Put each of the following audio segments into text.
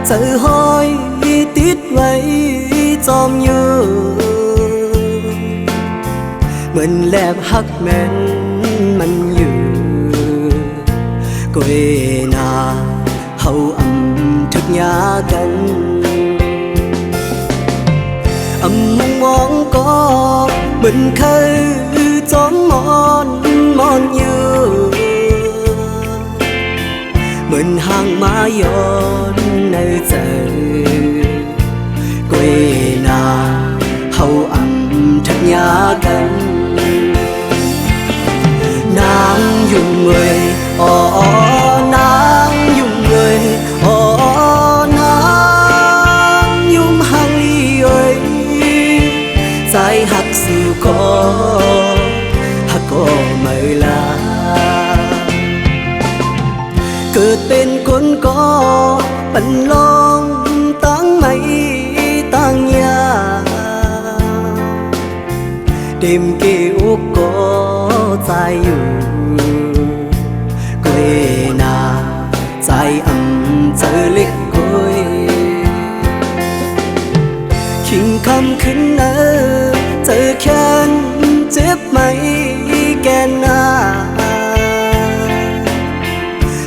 ใจห้อยติดไว้จอมอยู่เหมือนแลบหักแม่นมันอยู่ก็เวนาเฮาทึกยากันมองก็เหมือนเคยจอมมอนอยู่เหมือนห่างมาย้อนในใจก็เวนาเฮาทึกยากันนางยุ่งเว้ยอ๋อนางยุ่งเว้ยอ๋อนางยุ่งห่างลีเอ้ยใจหักสู่ก็หักก็ไม่ลาเกิดเป็นคนก็ปันลองตั้งไม่ตั้งยาเต็มเกี่ยวก็ใจอยู่ก็เอนาใจเจอเล็กก้อยขิงคำขึ้นเจอแค้นเจ็บไหมแกนหน้า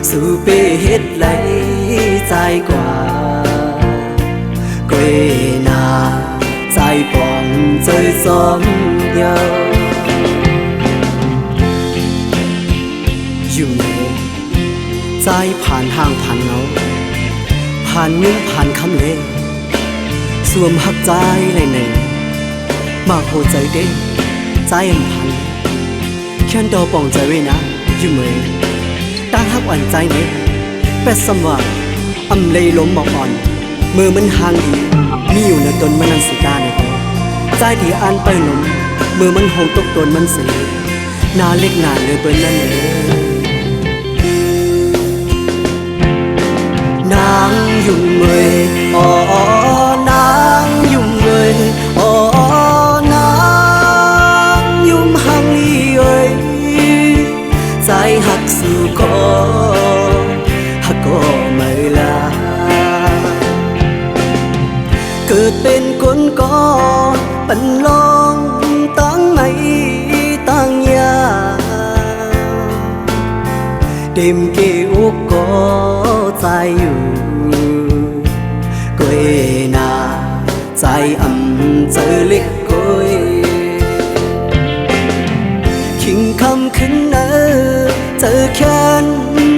สู่เปเฮ็ดไหลใจกว่าก็เอนาใจปองเจอซ้อมยาวอยู่ไหนใจผ่านห้างผ่านเงาผ่านยุ่งผ่านคำเล่สวมหักใจเลยหนึ่งมาโหใจเด้ใจพันแค่นดอปองใจไว้นะอยู่ไหมตั้งหักอ่อนใจไหมเป็ดสมว่าเลยล้มบอกอ่อนมือมันห่างดีมีอยู่ในตนมันนันสุดาในตัวใจที่อ่านไปหนุ่มมือมันหงตกตนมันเสียหน้าเล็กหนาเลยเปิ้นนั่นเลยนางยุ่งเว้ยอ๋อนางยุ่งเว้ยอ๋อนางยุ่งห่างลีเอ้ยใจหักสู่ก็หักก็ไม่ลาเกิดเป็นคนก็ปันลองตั้งไม่ตั้งยาเต็มเกี่ยวก็ใจอยู่ก็เอนาใจเจอเล็กก้อยขิงคำขึ้นเจอแค้น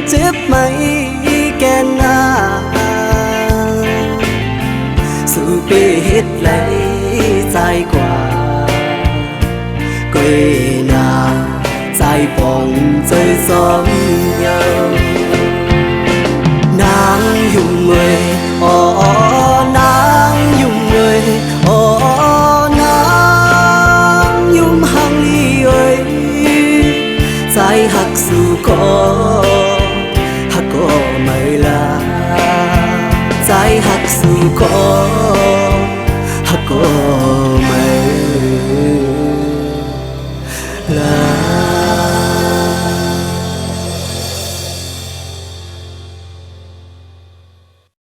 เจ็บไหมแกนหน้าสู่เปเฮ็ดไหลใจกว่าก็เอนาใจปองเจอซ้อมยาวนางยุ่งเว้ยอ๋อนางยุ่งเว้ยอ๋อนางยุ่งห่างลีเอ้ยใจหักสู่ก็หักก็ไม่ลาใจหักสู่ก็หักก็ไม่